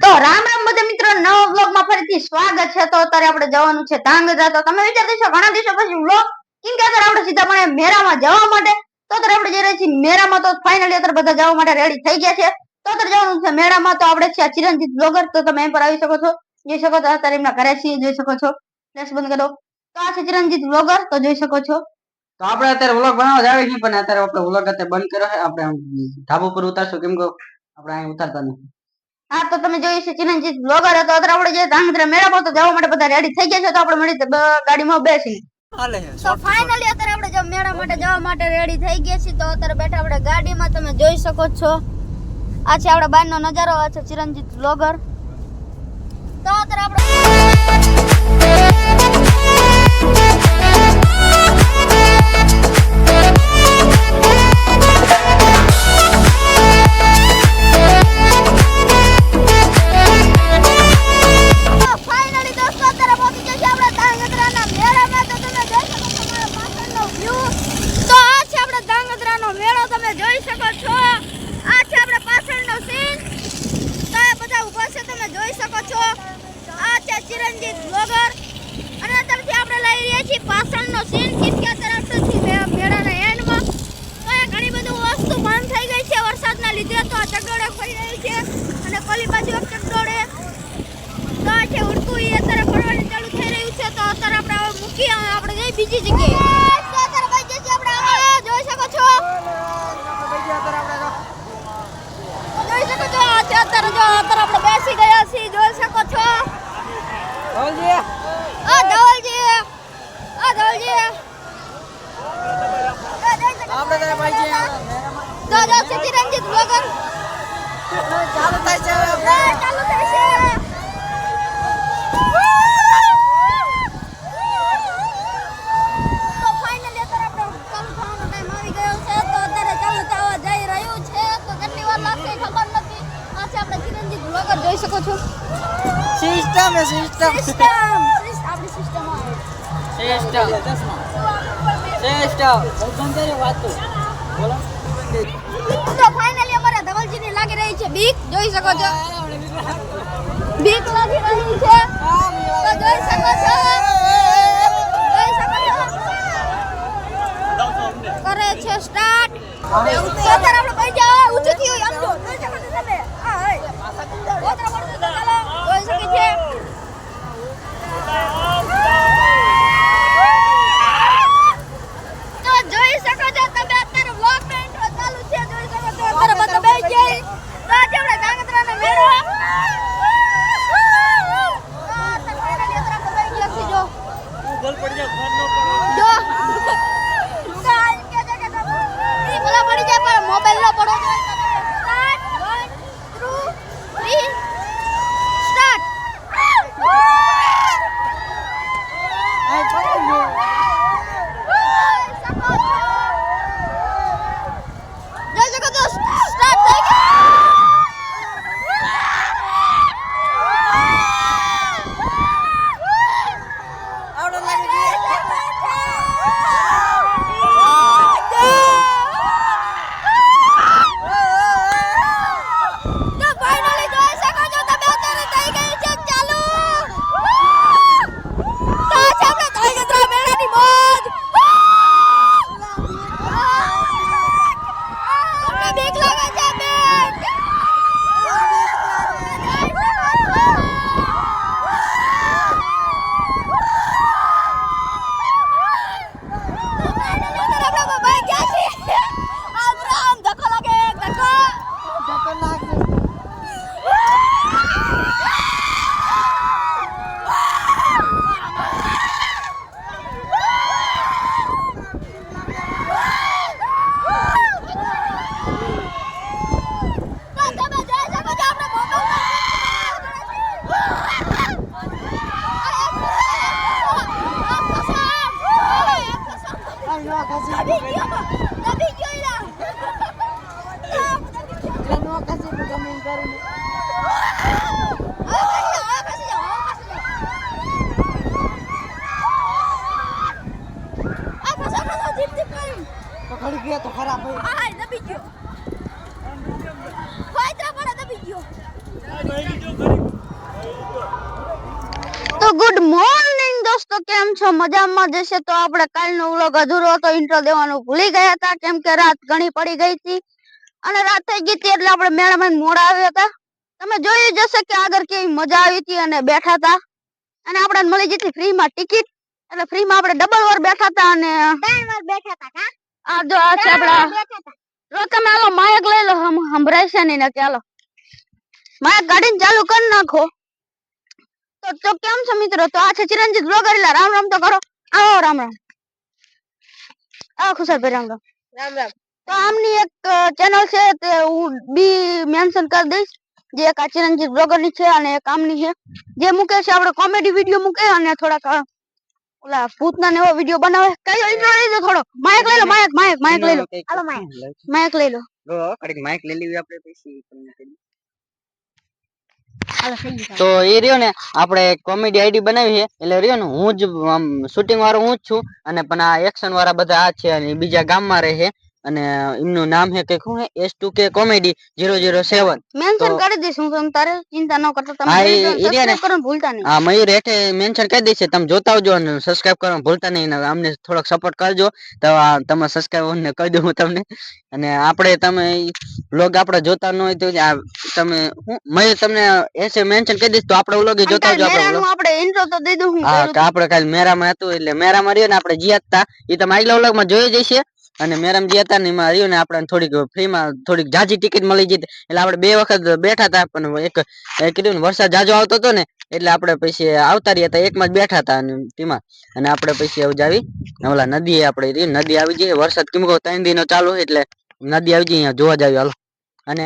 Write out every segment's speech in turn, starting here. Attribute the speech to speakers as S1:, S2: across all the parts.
S1: તો રામ રામ બધા મિત્રો, નવા વ્લોગ માં ફરીથી સ્વાગત છે। તો અત્યારે આપણે જવાનું છે ધાંગધ્રા। તો તમે વિચારતા છો ઘણા દિવસો પછી વ્લોગ કેમ કે અત્યારે આપણે સીધા પણ મેળામાં જવા માટે। તો અત્યારે આપણે જઈ રહ્યા છીએ મેળામાં। તો ફાઇનલી અત્યારે બધા જવા માટે રેડી થઈ ગયા છે। તો અત્યારે જવાનું છે મેળામાં। તો આપણે છે ચિરંજીત બ્લોગર। તો તમે એમ પર આવી શકો છો, જોઈ શકો છો અત્યારે એમના ઘરે છીએ, જોઈ શકો છો। ફ્લેશ બંધ કરો। તો આ છે ચિરંજીત બ્લોગર, તો જોઈ શકો છો।
S2: તો આપણે અત્યારે વ્લોગ બનાવવા જ આવી છીએ, પણ અત્યારે આપણે વ્લોગ અત્યારે બંધ કર્યો છે। આપણે ધાબા પર ઉતારશું, કેમ કે આપણે અહીં ઉતારતા નથી।
S1: હા, તો તમે જોઈ છે ચિરંજીત બ્લોગર। તો અત્યારે આપણે જે ધાંગધ્રા મેળામાં તો જવા માટે બધા રેડી થઈ ગયા છે। તો આપણે મળી ગાડીમાં બેસી। તો ફાઇનલી અત્યારે આપણે જો મેળા માટે જવા માટે રેડી થઈ ગયા છીએ। તો અત્યારે બેઠા આપણે ગાડીમાં, તમે જોઈ શકો છો। આ છે આપણા બહારનો નજારો, આ છે ચિરંજીત બ્લોગર। તો અત્યારે આપણે ચિરંજીત બ્લોગર અને અત્યારથી આપણે લઈ રહ્યા છીએ પાછળનો સીન, કેમ કે અત્યારે આપણે મેળાના એન્ડમાં તો ઘણી બધી વસ્તુ બંધ થઈ ગઈ છે વરસાદના લીધે। તો આ ચકડોળે ફરી રહી છે અને કોલી બાજુ એક ચકડોળે તો આ છે ઉડતું, એ અત્યારે ફરવાનું ચાલુ થઈ રહ્યું છે। તો અત્યારે આપણે હવે મૂકી આપણે જઈ બીજી જગ્યાએ। તો અત્યારે ભાઈ જઈએ આપણે આગળ, જોઈ શકો છો, જોઈ શકો છો। અત્યારે જો અત્યારે આપણે બેસી ગયા છીએ, જોઈ શકો છો। ધવલજી, આપણે ભાઈ ચિરંજીત બ્લોગર ચાલુ થાય છે, ચાલુ થાય છે। તો ફાઇનલી અત્યારે આપણે ચાલુ થવાનો ટાઈમ આવી ગયો છે। તો અત્યારે ચાલુ થવા જઈ રહ્યું છે। તો કેટલી વાર લાગશે ખબર નથી। આ છે આપણે ચિરંજીત બ્લોગર, જોઈ શકો છો।
S2: સિસ્ટમ
S1: આપણી સિસ્ટમ આવે તો ફાઇનલી અમારા ધવલજીની લાગી રહી છે બીક, જોઈ શકો છો। બીક લાગી રહી છે, તો જોઈ શકો છો, જોઈ શકો છો। કરે છે સ્ટાર્ટ। અત્યારે આપણે ભાઈ જાવ ઊંચું થયું આમ જો, જોઈ શકો છો તમે। હા હે ઓતરા પડતો તો ચાલો, જોઈ શકે છે। તો જોઈ શકો છો તમે અત્યારે વ્લોગ નો ઇન્ટ્રો ચાલુ છે, જોઈ શકો છો। અત્યારે બધા બેસી જાય તો આજે આપણે ધાંગધ્રાનો મેળો જો બોલ પડી જાય, ફોન નો પડે જો કાઈ કે જગ્યા તો ઈ બોલા પડી જાય, પણ મોબાઈલ નો પડો જોઈએ। Start 1 2 3 start.
S2: ખડી ગયો તો ખરાબ હોય.
S1: હા દબી ગયો. ફાઈતરા પડે દબી ગયો. તો ગુડ મોર્નિંગ દોસ્તો, કેમ છો? મજામાં જશે તો આપણે કાલનો વ્લોગ અધૂરો હતો, ઇન્ટ્રો દેવાનું ભૂલી ગયા હતા કેમ કે રાત ઘણી પડી ગઈ હતી અને રાત થઈ ગઈ હતી એટલે આપણે મેળામાં મોડા આવ્યા હતા. તમે જોયું જશે કે આગળ કેવી મજા આવી હતી અને બેઠા હતા અને આપણને મળી જતી ફ્રીમાં ટિકિટ, એટલે ફ્રીમાં આપણે ડબલ વાર બેઠા હતા અને 3 વાર બેઠા હતા. આ જો આ છે આપડા જો તમે આલો માયક લઈ લો, સંભળાય છે નહીં ને કે આલો માયક ગાડીને ચાલુ કરી નાખો. તો કેમ છો મિત્રો? તો આ છે ચિરંજીત બ્લોગર, એટલે રામ રામ તો કરો. આવો રામ રામ, આવો ખુશાલભાઈ રામ રામ. રામ રામ. તો આમની એક ચેનલ છે તે હું બી મેન્શન કરી દઈશ, જે એક આ ચિરંજીત બ્લોગર ની છે અને એક આમની છે, જે મૂકે છે આપણે કોમેડી વિડીયો મૂકે અને થોડાક ઓલા ભૂતના ને એવો વિડીયો બનાવે. કયો ઇન્ટ્રો લઈ લો થોડો, માઇક લઈ લો, માઇક લઈ લો, હાલો માઇક લઈ લો.
S2: કડીક માઇક લઈ લેવી આપણે પછી તમને કહી દઉં.
S1: હાલો થઈ ગયું.
S2: તો એ રહ્યો ને આપણે કોમેડી આઈડી બનાવી છે, એટલે રહ્યો ને હું જ શૂટિંગ વાળો હું જ છું અને પણ આ એક્શન વાળા બધા આ છે અને બીજા ગામમાં રહે છે અને એમનું નામ છે કે શું છે S2K કોમેડી 007.
S1: મેન્શન કરી દઈશ હું, તમે તારે ચિંતા ન કરતો, તમે સબસ્ક્રાઇબ કરવાનું ભૂલતા નહીં.
S2: હા, મયુર હેઠે મેન્શન કરી દઈશ, તમે જોતા આવજો અને સબસ્ક્રાઇબ કરવાનું ભૂલતા નહીં અને અમને થોડોક સપોર્ટ કરજો. તો તમે સબસ્ક્રાઇબ ને કહી દઉં હું તમને. અને આપણે તમે વ્લોગ આપણે જોતા ન હોય તો તમે મયુર તમને એસે મેન્શન કરી દઈશ તો આપણે વ્લોગ જોતા આવજો.
S1: આપણે ઇન્ટ્રો તો દઈ દઉં.
S2: હા, કે આપણે કાલ મેરામાં હતું એટલે મેરામાં રહ્યો ને આપણે જીયા હતા એ તમે આગલા વ્લોગમાં જોઈ જશે. અને મેરામ જે હતા ને એમાં રહ્યું ને આપણને થોડીક ફ્રીમાં થોડીક જાજી ટિકિટ મળી જતી, એટલે આપણે 2 વખત બેઠા હતા પણ એક કીધું ને વરસાદ જાજો આવતો હતો ને એટલે આપણે પછી આવતા રહ્યા હતા, એકમાં જ બેઠા હતા અને તેમાં અને આપણે પછી જાવી ઓલા નદી આપણે નદી આવી જઈએ, વરસાદ કેમ કહો 3 દિનો ચાલુ એટલે નદી આવી જઈએ, અહીંયા જોવા જાવી. હાલો. અને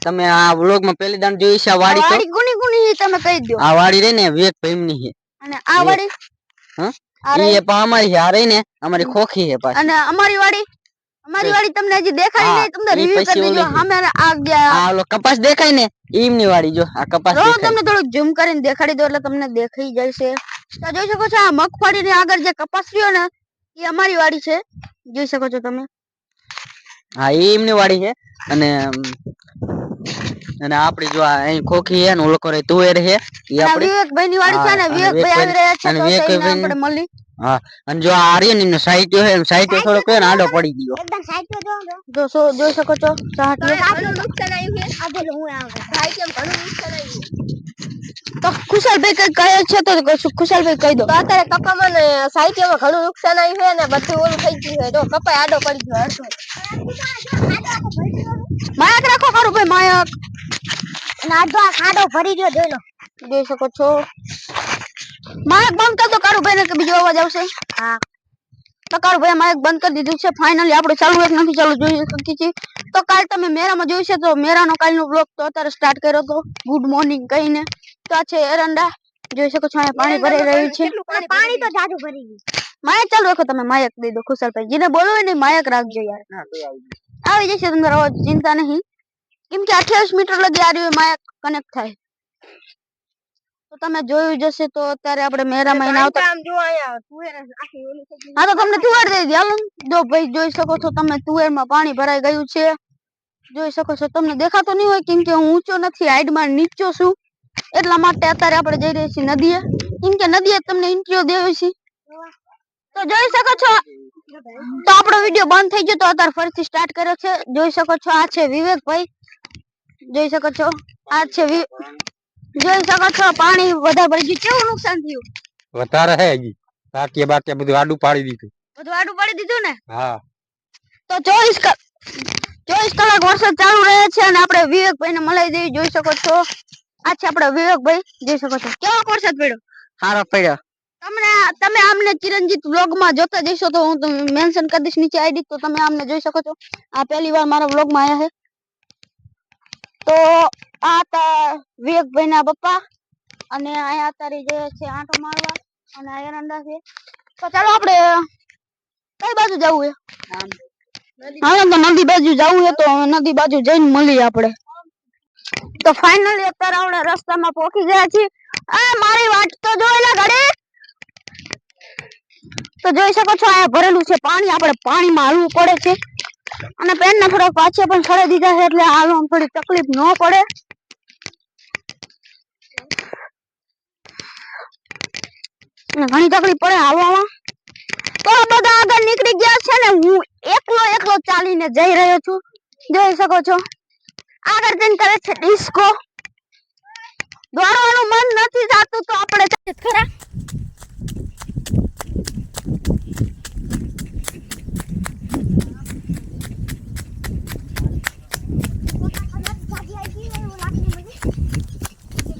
S2: તમે આ વ્લોગમાં પહેલી દાણ જોઈ છે આ વાડી, તો
S1: ગુની ગુની તમે કહી દો.
S2: આ વાડી રહી ને વિવેક ભાઈની છે
S1: અને આ વાડી
S2: એ પણ અમારી છે, આ રહી ને અમારી ખોખી છે પાછી.
S1: અને અમારી વાડી તમને હજી દેખાડી નહીં, તમને રિવ્યુ કરી દેજો. અમે આ ગયા
S2: આ ઓલો કપાસ દેખાય ને ઈમની વાડી, જો આ કપાસ દેખાય.
S1: તમને થોડું ઝૂમ કરીને દેખાડી દો એટલે તમને દેખાઈ જશે. તો જોઈ શકો છો આ મગફળીની આગળ જે કપાસ રહ્યો ને એ અમારી વાડી છે, જોઈ શકો છો તમે.
S2: હા, એ એમની વાડી છે અને આપડી જો અહીં ખોખી છે ને ઓલો કરે તુવેર છે, એ આપડી
S1: વિવેકભાઈ ની વાડી છે ને વિવેકભાઈ આવી રહ્યા છે, તો થઈને આપણે મળી.
S2: હા, અને જો આ આર્યન ને સાહિત્ય છે, સાહિત્ય થોડો કે આડો પડી ગયો.
S1: એકદમ સાહિત્ય જો જોઈ શકો છો સાહિત્ય નુકસાન આવ્યું છે. આ બોલો હું આવે સાહિત્ય ઘણું નુકસાન આવ્યું. તો ખુશાલભાઈ કઈ કહે છે તો ખુશાલભાઈ કહી દો. તો અત્યારે કપામાં ને સાહિત્યમાં ઘણું નુકસાન આવ્યું છે અને બધું ઓલું થઈ ગયું છે, તો કપાય આડો પડી ગયો હતો. માયક રાખો કારું ભાઈ, માયક અને આડો આ ખાડો ભરી ગયો, જોઈ લો, જોઈ શકો છો. માયક બંધ કર દો કારું ભાઈ ને કે બીજો અવાજ આવશે. હા, તો કારું ભાઈ માયક બંધ કરી દીધું છે. ફાઇનલી આપણે ચાલુ એક નથી ચાલુ જોઈ શકીએ છીએ. તો કાલ તમે મેરામાં જોઈ છે, તો મેરાનો કાલનો બ્લોગ તો અત્યારે સ્ટાર્ટ કર્યો હતો ગુડ મોર્નિંગ કહીને. તો આ છે એરંડા, જોઈ શકો છો અહીંયા પાણી ભરાઈ રહ્યું છે. પાણી તો જાજુ ભરી ગયું. માયક ચાલુ રાખો, તમે માયક દઈ દો ખુશાલભાઈ, જેને બોલવું હોય ને માયક રાખજો યાર. આવી જશે તમારો અવાજ, ચિંતા નહીં, કેમ કે 28 મીટર લગી આ રહ્યું માયક કનેક્ટ થાય. તો તમે જોયું જશે. તો અત્યારે આપણે મેરામાં આવતા, હા તો તમને તુવેર દઈ દે. હાલો જો ભાઈ જોઈ શકો છો તમે, તુવેરમાં પાણી ભરાઈ ગયું છે, જોઈ શકો છો. તમને દેખાતો નહીં હોય કેમ કે હું ઊંચો નથી, હાઈટમાં નીચો છું, એટલા માટે અત્યારે આપણે જઈ રહી છીએ નદીએ, કેમ કે નદીએ તમને ઇન્ટ્રો દેવી છે. તો જોઈ શકો છો. તો આપણો વિડીયો બંધ થઈ ગયો તો અત્યારે ફરીથી સ્ટાર્ટ કર્યો છે, જોઈ શકો છો. આ છે વિવેકભાઈ, જોઈ શકો છો. આ છે જોઈ શકો છો પાણી વધારે ભરી ગયું. કેવું નુકસાન થયું?
S3: વધારે હે હજી બાટિયા બાટિયા બધું આડું પાડી દીધું.
S1: બધું આડું પાડી દીધું ને?
S3: હા.
S1: તો 24 કલાક વરસાદ ચાલુ રહે છે અને આપણે વિવેકભાઈ ને મલાઈ દેવી, જોઈ શકો છો. આ છે આપડા વિવેકભાઈ, જોઈ શકો છો. કેવો વરસાદ પડ્યો?
S2: સારો પડ્યો.
S1: તમે આમને ચિરંજીત વ્લોગ માં જોતા જશો તો હું તમને મેન્શન કરી દઈશ નીચે આઈડી, તો તમે આમને જોઈ શકો છો. આ પહેલી વાર મારા વ્લોગ માં આયા છે. તો આ હતા વિવેકભાઈ ના પપ્પા અને અહીંયા અત્યારે જે છે આંટો મારવા અને આ એરંડા છે. તો ચાલો આપણે કઈ બાજુ જવું છે? હા, તો નદી બાજુ જવું છે, તો નદી બાજુ જઈને મળીએ આપણે. તો ફાઇનલી અત્યારે આપણે રસ્તામાં પહોંચી ગયા છીએ. મારી વાટ તો જોઈ લે ઘડી. તો જોઈ શકો છો અહીંયા ભરેલું છે પાણી, આપણે પાણીમાં હાલવું પડે છે અને પેન ને થોડા પાછે પણ છોડી દીધા છે એટલે હાલવામાં થોડી તકલીફ ન પડે. ઘણી તકલીફ પડે હાલવામાં. તો આ બધા આગળ નીકળી ગયા છે ને હું એકલો ચાલીને જઈ રહ્યો છું. જોઈ શકો છો આગળ જઈને કરે છે ડિસ્કો. દોડવાનું મન નથી થતું તો આપણે ખરા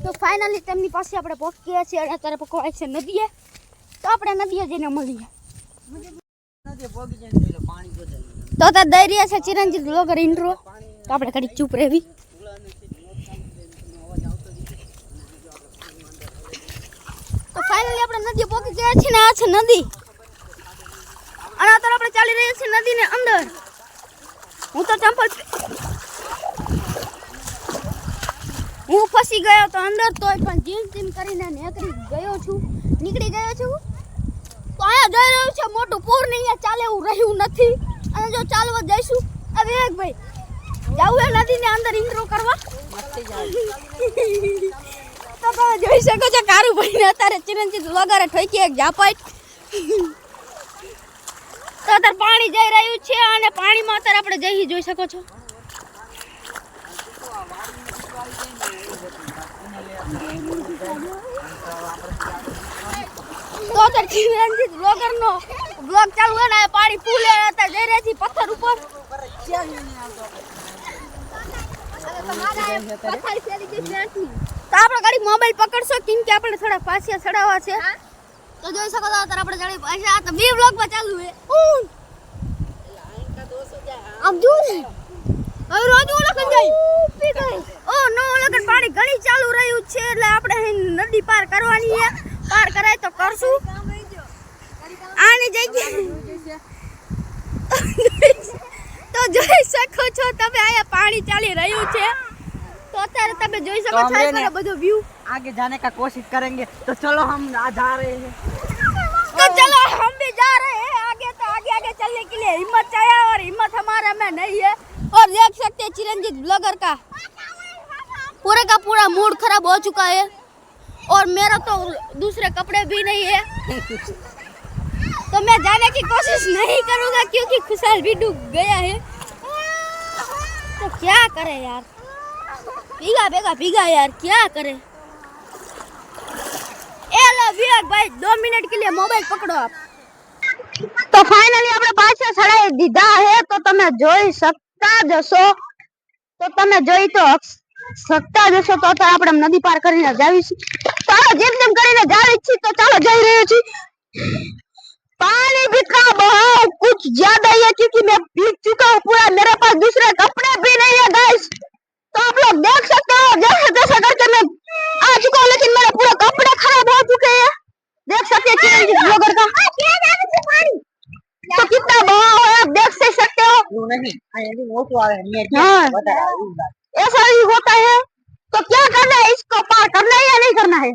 S1: તો ફાઇનલી તેમની પાસે આપણે પહોંચી ગયા છીએ અને અત્યારે પકવાય છે નદીએ. તો આપણે નદીએ જઈને મળીએ. તો અત્યારે દઈ રહ્યા છે ચિરંજીત બ્લોગર ઇન્ટ્રો. તો આપણે ઘડી ચૂપ રહેવી. તો ફાઇનલી આપણે નદીએ પહોંચી ગયા છીએ ને આ છે નદી. અને અત્યારે આપણે ચાલી રહ્યા છીએ નદીની અંદર. હું તો ચંપલ હું ફસી ગયો તો અંદર તોય પણ જીમ કરીને નીકળી ગયો છું. તો અહીંયા જઈ રહ્યું છે મોટું પૂર ને અહીંયા ચાલે એવું રહ્યું નથી. અને જો ચાલવા જઈશું હવે ભાઈ જાવું એ નદીની અંદર ઇન્ટ્રો કરવા. તો તમે જોઈ શકો છો કારુભાઈને અત્યારે ચિરંજીત વગેરે ઠોકી એક ઝાપાટ. તો અત્યારે પાણી જઈ રહ્યું છે અને પાણીમાં અત્યારે આપણે જઈ જોઈ શકો છો. તો અત્યારે ચિરંજીત બ્લોગરનો બ્લોગ ચાલુ હોય ને પાણી ફૂલે અત્યારે જઈ રહ્યા છીએ પથ્થર ઉપર. તો આપણે ગાડી મોબાઈલ પકડશો કેમ કે આપણે થોડા પાછા ચડાવવા છે. તો જોઈ શકો છો અત્યારે આપણે ગાડી પાછા તો બે બ્લોગમાં ચાલુ છે. આમ જો હવે રોજ ઓલખન જાય. ઓ નો ઓલખન પાણી ઘણી ચાલુ રહ્યું છે એટલે આપણે નદી પાર કરવાની છે. પાર કરાય તો કરશું. આની જગ્યાએ તો જોઈ શકો છો તમે અહીંયા પાણી ચાલી રહ્યું છે. तो અત્યારે તમે જોઈ શકો છો આ બધો વ્યૂ.
S2: आगे जाने का कोशिश करेंगे तो चलो हम जा रहे हैं.
S1: तो चलो हम भी जा रहे हैं आगे. तो आगे चलने के लिए हिम्मत चाहिए और हिम्मत हमारे में नहीं है. और देख सकते हैं चिरंजीत ब्लॉगर का पूरे का पूरा मूड खराब हो चुका है. और मेरा तो दूसरे कपड़े भी नहीं है. तो मैं जाने की कोशिश नहीं करूंगा क्योंकि खुशहाल भी डूब गया है. तो क्या करे यार भीगा यार क्या करे. ए लो विवेक भाई 2 मिनट के लिए मोबाइल पकड़ो आप. तो फाइनली આપણે પાછા ચડાઈ દીધા હે. તો તમે જોઈ શકતા જશો તો અત્યારે આપણે નદી પાર કરીને જાવીશું. ચાલો જેમ કરીને જાવી છીએ. તો ચાલો જઈ રહ્યો છીએ. पानी भी का बहाव कुछ ज्यादा ही है क्योंकि मैं भीग चुका हूँ पूरा. मेरे पास दूसरे कपड़े भी नहीं है गाइस. तो आप लोग देख सकते हो जैसा करके मैं आ चुका हूँ लेकिन मेरे पूरे कपड़े खराब हो चुके हैं. देख सकते हैं चिरंजीत ब्लॉगर का तो कितना बहाव है आप देख सकते हो. ऐसा ही होता है. तो क्या करना है इसको पार करना है या नहीं करना है.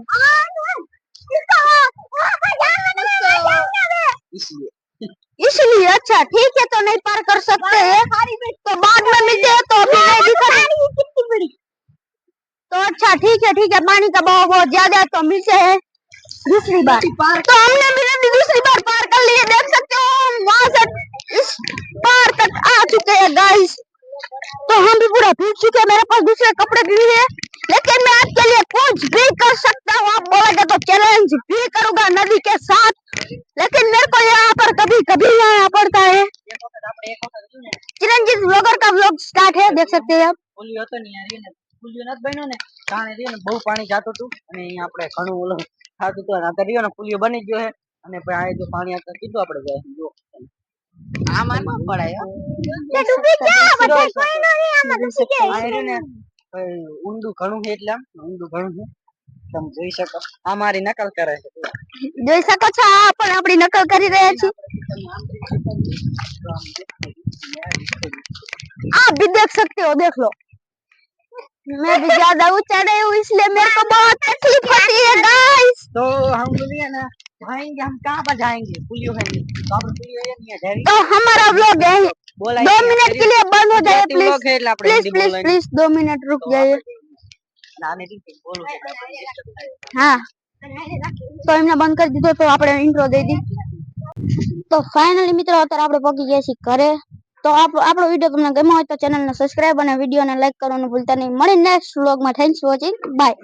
S1: इसलिए अच्छा ठीक है. तो नहीं पार कर सकते हैं तो बाद में मिलते हैं. तो अभी नहीं दिखा. तो अच्छा ठीक है पानी का बहाव बहुत ज्यादा है. तो मिलते हैं दूसरी बार. तो हमने भी दूसरी बार पार कर लिए. देख सकते हो हम वहां से इस पार तक आ चुके हैं गाइस. तो हम भी पूरा भीग चुके हैं. मेरे पास दूसरे कपड़े भी है लेकिन मैं आपके लिए कुछ भी कर सकता हूँ. आप बोलोगे तो चैलेंज भी करूंगा नदी के साथ. लेकिन मेरे को यहाँ पर कभी आना पड़ता है. चिरंजीत ब्लॉगर का व्लॉग स्टार्ट है. देख सकते हैं आप.
S2: પુલિયો હતો ને યાર એને પુલિયો નત બન્યો ને કારણે રહ્યો ને બહુ પાણી જાતું હતું અને અહીંયા આપણે ઘણું ઓલું થાતું હતું. અને આ રહ્યો ને પુલિયો બની ગયો છે અને પછી આ જો પાણી આતા કીધું આપણે જાય જો આમાં ન પડાય.
S1: તે ડૂબી ગયા બધા કોઈ નહીં આમાં ડૂબી ગયા.
S2: આ રહ્યો ને ઊંડું ઘણું છે એટલે આમ ઊંડું ઘણું છે. તમે જોઈ શકો આ મારી નકલ કરે છે.
S1: જોઈ શકો છો આ પણ આપણી નકલ કરી રહ્યા છે. आप भी देख सकते हो. देख लो मैं भी ज्यादा ऊंचा नहीं हूँ इसलिए मेरे को बहुत तकलीफ होती है गाइस.
S2: तो हम बोलिए ना जाएंगे हम कहाँ पर जाएंगे पुलियो है नहीं तो आप पुलियो है नहीं है.
S1: तो हमारा व्लॉग है 2 मिनट के लिए बंद हो जाए प्लीज. प्लीज 2 मिनट रुक जाइए. हाँ તો એમને બંધ કરી દીધો તો આપણે ઇન્ટ્રો દઈ દી. તો ફાઇનલી મિત્રો અત્યારે આપણે પહોંચી ગયા છીએ ઘરે. તો આપણો વિડીયો તમને ગમ્યો હોય તો ચેનલને સબસ્ક્રાઇબ અને વિડીયોને લાઈક કરવાનું ભૂલતા નહીં. મળી નેક્સ્ટ વ્લોગમાં. Thanks for watching. બાય.